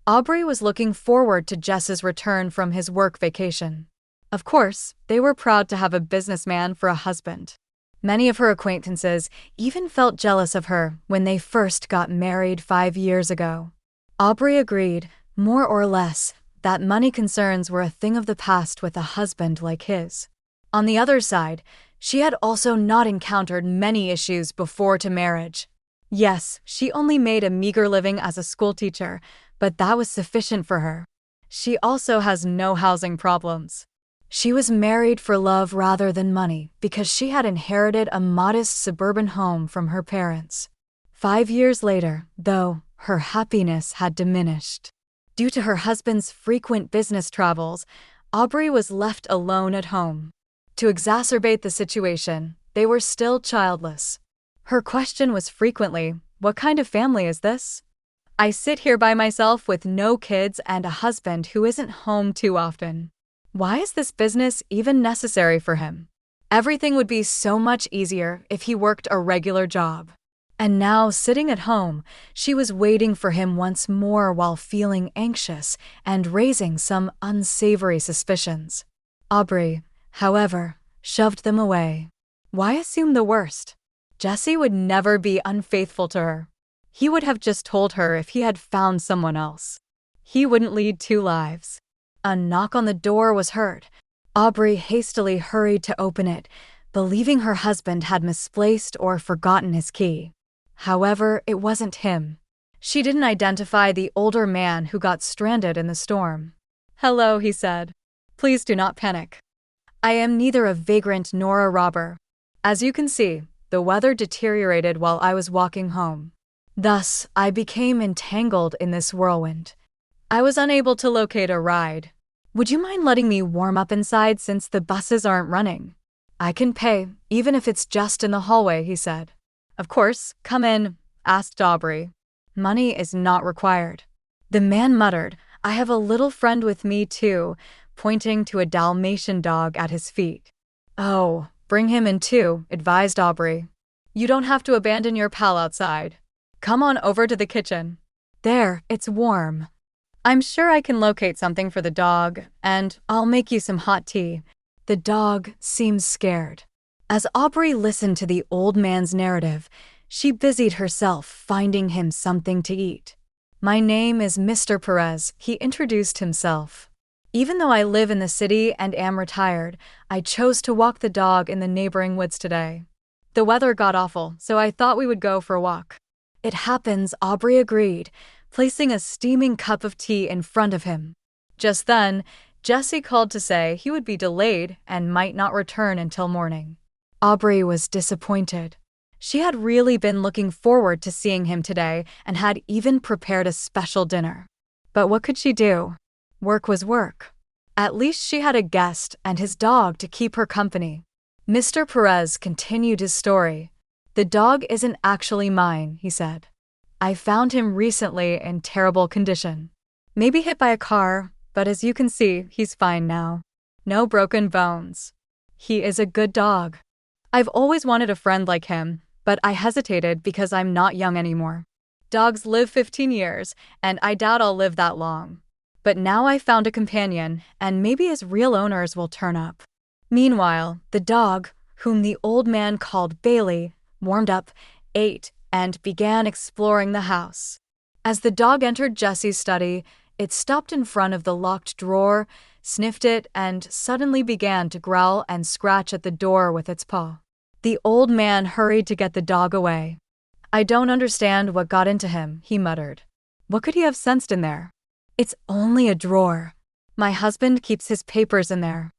Aubrey was looking forward to Jess's return from his work vacation. Of course, they were proud to have a businessman for a husband. Many of her acquaintances even felt jealous of her when they first got married 5 years ago. Aubrey agreed, more or less, that money concerns were a thing of the past with a husband like his. On the other side, she had also not encountered many issues before to marriage. Yes, she only made a meager living as a schoolteacher, but that was sufficient for her. She also has no housing problems. She was married for love rather than money because she had inherited a modest suburban home from her parents. 5 years later, though, her happiness had diminished. Due to her husband's frequent business travels, Aubrey was left alone at home. To exacerbate the situation, they were still childless. Her question was frequently, "What kind of family is this? I sit here by myself with no kids and a husband who isn't home too often. Why is this business even necessary for him? Everything would be so much easier if he worked a regular job." And now, sitting at home, she was waiting for him once more while feeling anxious and raising some unsavory suspicions. Aubrey, however, shoved them away. Why assume the worst? Jesse would never be unfaithful to her. He would have just told her if he had found someone else. He wouldn't lead two lives. A knock on the door was heard. Aubrey hastily hurried to open it, believing her husband had misplaced or forgotten his key. However, it wasn't him. She didn't identify the older man who got stranded in the storm. "Hello," he said. "Please do not panic. I am neither a vagrant nor a robber. As you can see, the weather deteriorated while I was walking home. Thus, I became entangled in this whirlwind. I was unable to locate a ride. Would you mind letting me warm up inside since the buses aren't running? I can pay, even if it's just in the hallway," he said. "Of course, come in," asked Aubrey. "Money is not required." The man muttered, "I have a little friend with me too," pointing to a Dalmatian dog at his feet. "Oh, bring him in too," advised Aubrey. "You don't have to abandon your pal outside. Come on over to the kitchen. There, it's warm. I'm sure I can locate something for the dog, and I'll make you some hot tea." The dog seemed scared. As Aubrey listened to the old man's narrative, she busied herself finding him something to eat. "My name is Mr. Perez," he introduced himself. "Even though I live in the city and am retired, I chose to walk the dog in the neighboring woods today. The weather got awful, so I thought we would go for a walk." "It happens," Aubrey agreed, placing a steaming cup of tea in front of him. Just then, Jesse called to say he would be delayed and might not return until morning. Aubrey was disappointed. She had really been looking forward to seeing him today and had even prepared a special dinner. But what could she do? Work was work. At least she had a guest and his dog to keep her company. Mr. Perez continued his story. "The dog isn't actually mine," he said. "I found him recently in terrible condition. Maybe hit by a car, but as you can see, he's fine now. No broken bones. He is a good dog. I've always wanted a friend like him, but I hesitated because I'm not young anymore. Dogs live 15 years, and I doubt I'll live that long. But now I found a companion, and maybe his real owners will turn up." Meanwhile, the dog, whom the old man called Bailey, warmed up, ate, and began exploring the house. As the dog entered Jesse's study, it stopped in front of the locked drawer, sniffed it, and suddenly began to growl and scratch at the door with its paw. The old man hurried to get the dog away. "I don't understand what got into him," he muttered. "What could he have sensed in there? It's only a drawer. My husband keeps his papers in there.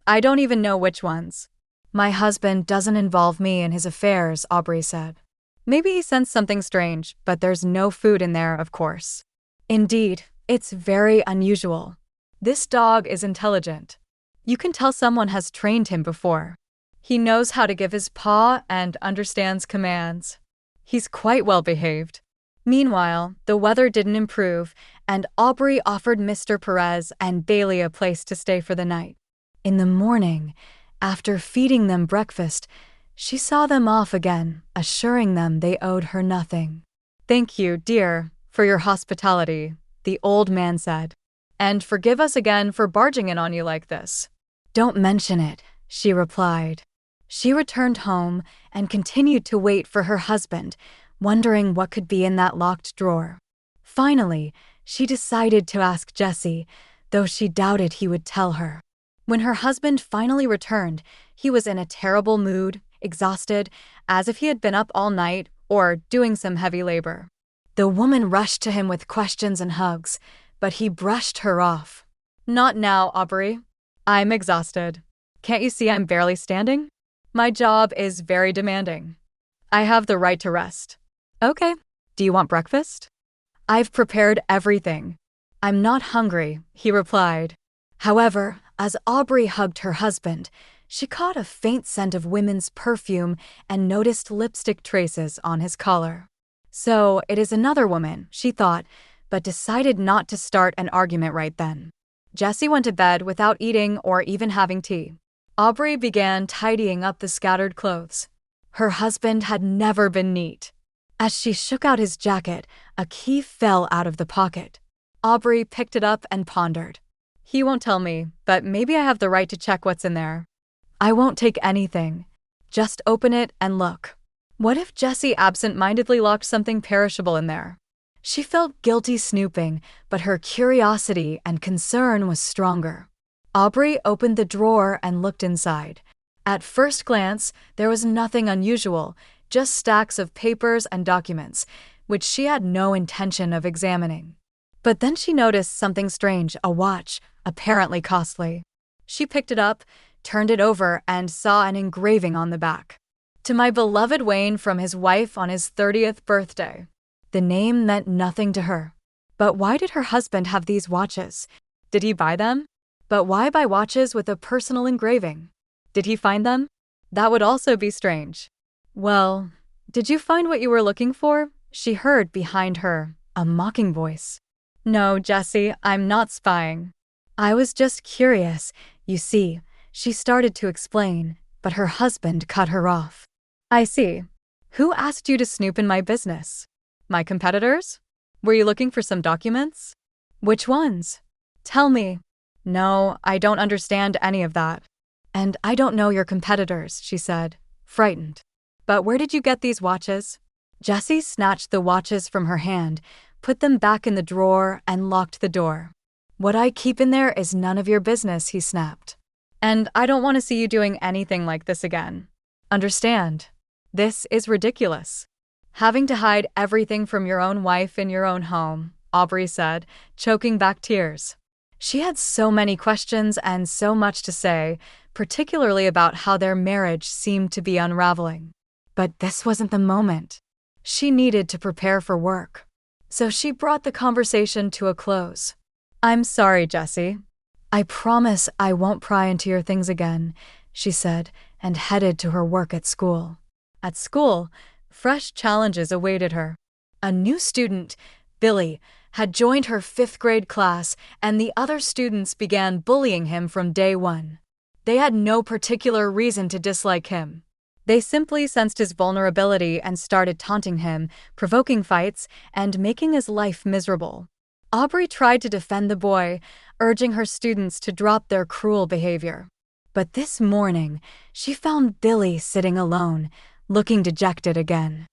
I don't even know which ones." "My husband doesn't involve me in his affairs," Aubrey said. "Maybe he sensed something strange, but there's no food in there, of course." "Indeed, it's very unusual. This dog is intelligent. You can tell someone has trained him before. He knows how to give his paw and understands commands. He's quite well behaved." Meanwhile, the weather didn't improve, and Aubrey offered Mr. Perez and Bailey a place to stay for the night. In the morning, after feeding them breakfast, she saw them off again, assuring them they owed her nothing. "Thank you, dear, for your hospitality. the old man said. "And forgive us again for barging in on you like this." "Don't mention it," she replied. She returned home and continued to wait for her husband, wondering what could be in that locked drawer. Finally, she decided to ask Jesse, though she doubted he would tell her. When her husband finally returned, he was in a terrible mood, exhausted, as if he had been up all night or doing some heavy labor. The woman rushed to him with questions and hugs, but he brushed her off. "Not now, Aubrey. I'm exhausted. Can't you see I'm barely standing? My job is very demanding. I have the right to rest." "Okay. Do you want breakfast?" "I've prepared everything." "I'm not hungry," he replied. However, as Aubrey hugged her husband, she caught a faint scent of women's perfume and noticed lipstick traces on his collar. So it is another woman, she thought, but decided not to start an argument right then. Jesse went to bed without eating or even having tea. Aubrey began tidying up the scattered clothes. Her husband had never been neat. As she shook out his jacket, a key fell out of the pocket. Aubrey picked it up and pondered. "He won't tell me, but maybe I have the right to check what's in there." "I won't take anything. Just open it and look." What if Jesse absent-mindedly locked something perishable in there? She felt guilty snooping, but her curiosity and concern was stronger. Aubrey opened the drawer and looked inside. At first glance, there was nothing unusual, just stacks of papers and documents, which she had no intention of examining. But then she noticed something strange, a watch, apparently costly. She picked it up, turned it over, and saw an engraving on the back. "To my beloved Wayne from his wife on his 30th birthday." The name meant nothing to her. But why did her husband have these watches? Did he buy them? But why buy watches with a personal engraving? Did he find them? That would also be strange. "Well, did you find what you were looking for?" she heard behind her, a mocking voice. "No, Jesse, I'm not spying. I was just curious. You see," she started to explain, but her husband cut her off. "I see. Who asked you to snoop in my business? My competitors? Were you looking for some documents? Which ones? Tell me." "No, I don't understand any of that." "And I don't know your competitors," she said, frightened. "But where did you get these watches?" Jessie snatched the watches from her hand, put them back in the drawer, and locked the door. "What I keep in there is none of your business," he snapped. "And I don't want to see you doing anything like this again. Understand? This is ridiculous. Having to hide everything from your own wife in your own home," Aubrey said, choking back tears. She had so many questions and so much to say, particularly about how their marriage seemed to be unraveling. But this wasn't the moment. She needed to prepare for work. So she brought the conversation to a close. "I'm sorry, Jesse. I promise I won't pry into your things again," she said, and headed to her work at school. At school, fresh challenges awaited her. A new student, Billy, had joined her 5th grade class, and the other students began bullying him from day one. They had no particular reason to dislike him. They simply sensed his vulnerability and started taunting him, provoking fights, and making his life miserable. Aubrey tried to defend the boy, urging her students to drop their cruel behavior. But this morning, she found Billy sitting alone, looking dejected again.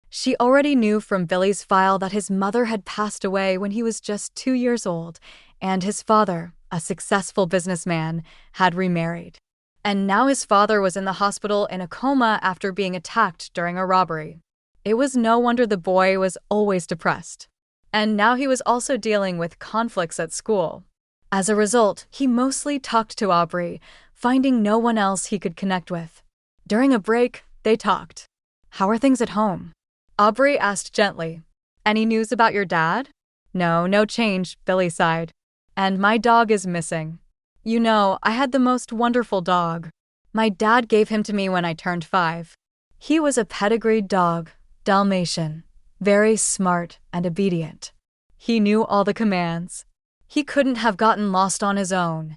She already knew from Billy's file that his mother had passed away when he was just 2 years old, and his father, a successful businessman, had remarried. And now his father was in the hospital in a coma after being attacked during a robbery. It was no wonder the boy was always depressed. And now he was also dealing with conflicts at school. As a result, he mostly talked to Aubrey, finding no one else he could connect with. During a break, they talked. "How are things at home?" Aubrey asked gently. "Any news about your dad?" No change," Billy sighed. "And my dog is missing. You know, I had the most wonderful dog. My dad gave him to me when I turned 5. He was a pedigreed dog, Dalmatian, very smart and obedient. He knew all the commands. He couldn't have gotten lost on his own.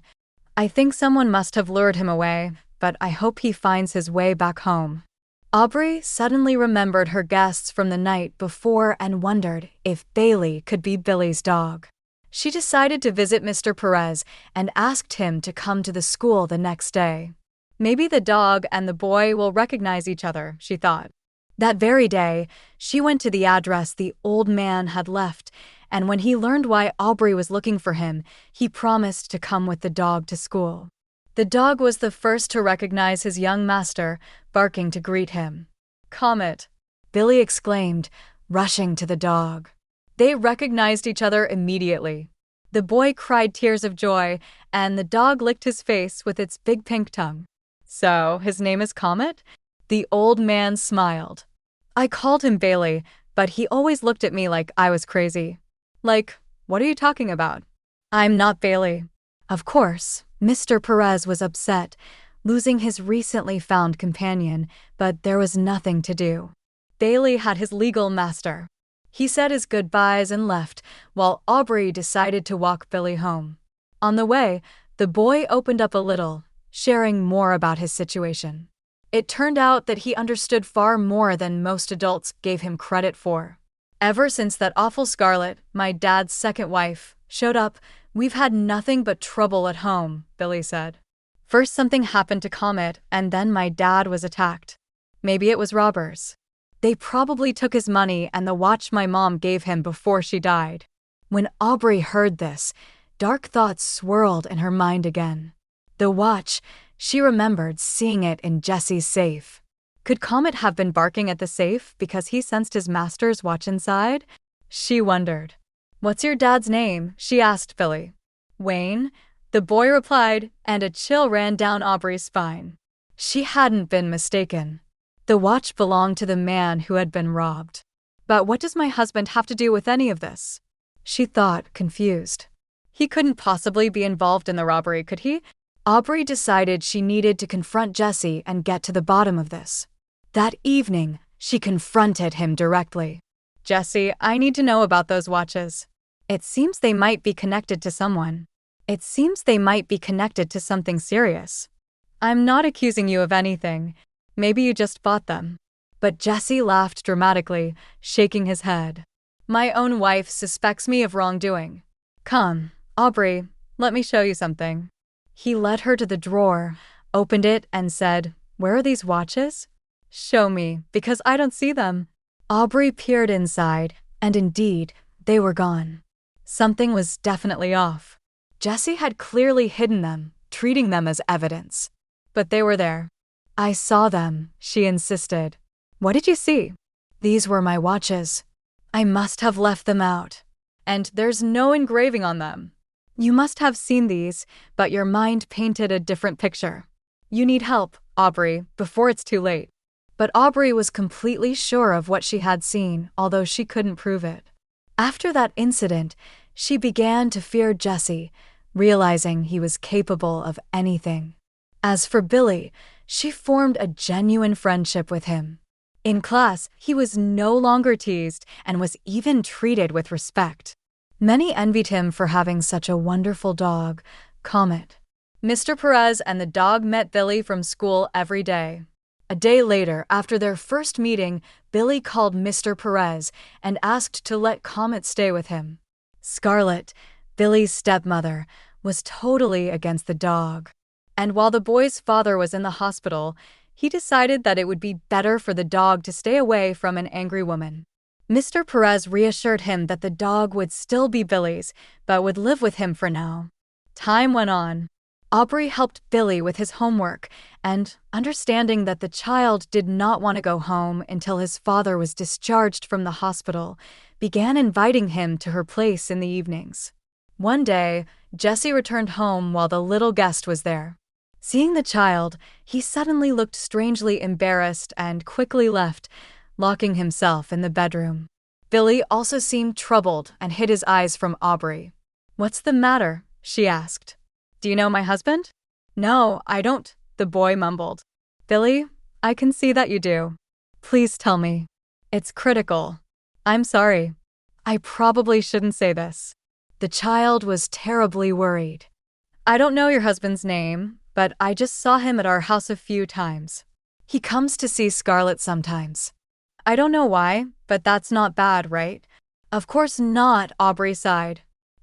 I think someone must have lured him away, but I hope he finds his way back home." Aubrey suddenly remembered her guests from the night before and wondered if Bailey could be Billy's dog. She decided to visit Mr. Perez and asked him to come to the school the next day. Maybe the dog and the boy will recognize each other, she thought. That very day, she went to the address the old man had left, and when he learned why Aubrey was looking for him, he promised to come with the dog to school. The dog was the first to recognize his young master, barking to greet him. "Comet!" Billy exclaimed, rushing to the dog. They recognized each other immediately. The boy cried tears of joy, and the dog licked his face with its big pink tongue. "So, his name is Comet?" The old man smiled. "I called him Bailey, but he always looked at me like I was crazy." "Like, what are you talking about?" "I'm not Bailey." Of course, Mr. Perez was upset, losing his recently found companion, but there was nothing to do. Bailey had his legal master. He said his goodbyes and left, while Aubrey decided to walk Billy home. On the way, the boy opened up a little, sharing more about his situation. It turned out that he understood far more than most adults gave him credit for. "Ever since that awful Scarlett, my dad's second wife, showed up, we've had nothing but trouble at home," Billy said. "First something happened to Comet, and then my dad was attacked. Maybe it was robbers. They probably took his money and the watch my mom gave him before she died." When Aubrey heard this, dark thoughts swirled in her mind again. The watch, she remembered seeing it in Jesse's safe. Could Comet have been barking at the safe because he sensed his master's watch inside? She wondered. "What's your dad's name?" she asked Billy. "Wayne," the boy replied, and a chill ran down Aubrey's spine. She hadn't been mistaken. The watch belonged to the man who had been robbed. "But what does my husband have to do with any of this?" she thought, confused. "He couldn't possibly be involved in the robbery, could he?" Aubrey decided she needed to confront Jesse and get to the bottom of this. That evening, she confronted him directly. "Jesse, I need to know about those watches. It seems they might be connected to someone. It seems they might be connected to something serious. I'm not accusing you of anything. Maybe you just bought them." But Jesse laughed dramatically, shaking his head. "My own wife suspects me of wrongdoing. Come, Aubrey, let me show you something." He led her to the drawer, opened it, and said, "Where are these watches?" "Show me, because I don't see them." Aubrey peered inside, and indeed, they were gone. Something was definitely off. Jesse had clearly hidden them, treating them as evidence. But they were there. "I saw them," she insisted. "What did you see?" "These were my watches. I must have left them out. And there's no engraving on them. You must have seen these, but your mind painted a different picture. You need help, Aubrey, before it's too late." But Aubrey was completely sure of what she had seen, although she couldn't prove it. After that incident, she began to fear Jesse, realizing he was capable of anything. As for Billy, she formed a genuine friendship with him. In class, he was no longer teased and was even treated with respect. Many envied him for having such a wonderful dog, Comet. Mr. Perez and the dog met Billy from school every day. A day later, after their first meeting, Billy called Mr. Perez and asked to let Comet stay with him. Scarlett, Billy's stepmother, was totally against the dog. And while the boy's father was in the hospital, he decided that it would be better for the dog to stay away from an angry woman. Mr. Perez reassured him that the dog would still be Billy's, but would live with him for now. Time went on. Aubrey helped Billy with his homework, and, understanding that the child did not want to go home until his father was discharged from the hospital, began inviting him to her place in the evenings. One day, Jesse returned home while the little guest was there. Seeing the child, he suddenly looked strangely embarrassed and quickly left, locking himself in the bedroom. Billy also seemed troubled and hid his eyes from Aubrey. "What's the matter?" she asked. "Do you know my husband?" "No, I don't," the boy mumbled. "Billy, I can see that you do. Please tell me. It's critical. I'm sorry. I probably shouldn't say this." The child was terribly worried. "I don't know your husband's name, but I just saw him at our house a few times. He comes to see Scarlett sometimes. I don't know why, but that's not bad, right?" "Of course not," Aubrey sighed.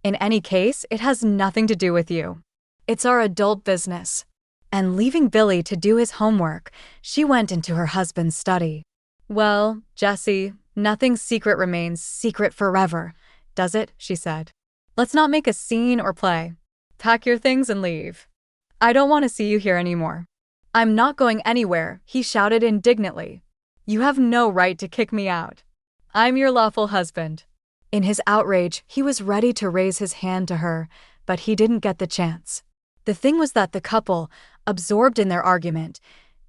In any case, it has nothing to do with you. It's our adult business." And leaving Billy to do his homework, she went into her husband's study. "Well, Jesse, nothing secret remains secret forever, does it?" she said. "Let's not make a scene or play. Pack your things and leave. I don't want to see you here anymore." "I'm not going anywhere," he shouted indignantly. "You have no right to kick me out. I'm your lawful husband." In his outrage, he was ready to raise his hand to her, but he didn't get the chance. The thing was that the couple, absorbed in their argument,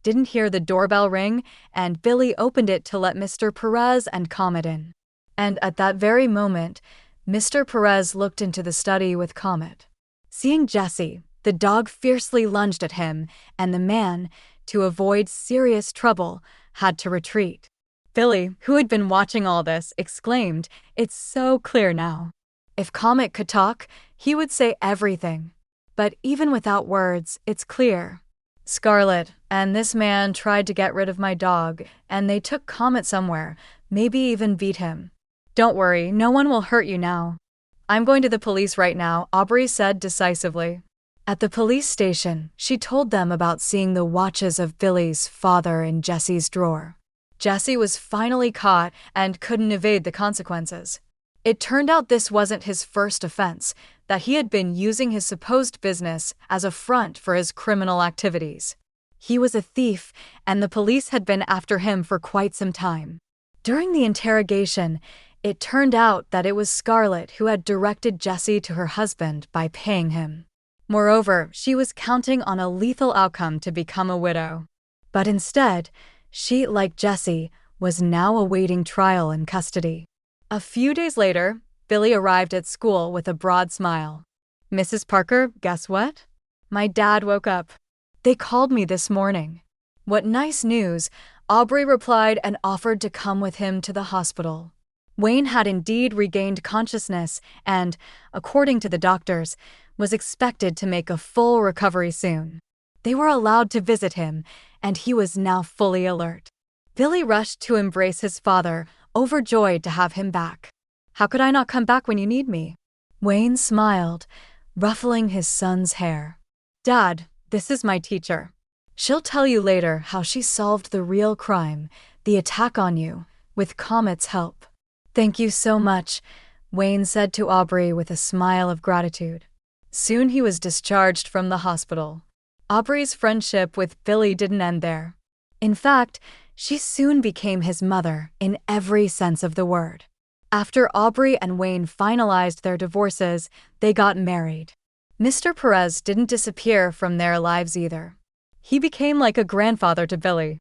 didn't hear the doorbell ring, and Billy opened it to let Mr. Perez and Comet in. And at that very moment, Mr. Perez looked into the study with Comet. Seeing Jesse, the dog fiercely lunged at him, and the man, to avoid serious trouble, had to retreat. Billy, who had been watching all this, exclaimed, "It's so clear now. If Comet could talk, he would say everything. But even without words, it's clear. Scarlet and this man tried to get rid of my dog, and they took Comet somewhere, maybe even beat him. Don't worry, no one will hurt you now." "I'm going to the police right now," Aubrey said decisively. At the police station, she told them about seeing the watches of Billy's father in Jesse's drawer. Jesse was finally caught and couldn't evade the consequences. It turned out this wasn't his first offense, that he had been using his supposed business as a front for his criminal activities. He was a thief, and the police had been after him for quite some time. During the interrogation, it turned out that it was Scarlet who had directed Jesse to her husband by paying him. Moreover, she was counting on a lethal outcome to become a widow. But instead, she, like Jesse, was now awaiting trial in custody. A few days later, Billy arrived at school with a broad smile. "Mrs. Parker, guess what? My dad woke up. They called me this morning." "What nice news," Aubrey replied and offered to come with him to the hospital. Wayne had indeed regained consciousness and, according to the doctors, was expected to make a full recovery soon. They were allowed to visit him, and he was now fully alert. Billy rushed to embrace his father, overjoyed to have him back. "How could I not come back when you need me?" Wayne smiled, ruffling his son's hair. "Dad, this is my teacher. She'll tell you later how she solved the real crime, the attack on you, with Comet's help." "Thank you so much," Wayne said to Aubrey with a smile of gratitude. Soon he was discharged from the hospital. Aubrey's friendship with Billy didn't end there. In fact, she soon became his mother in every sense of the word. After Aubrey and Wayne finalized their divorces, they got married. Mr. Perez didn't disappear from their lives either. He became like a grandfather to Billy.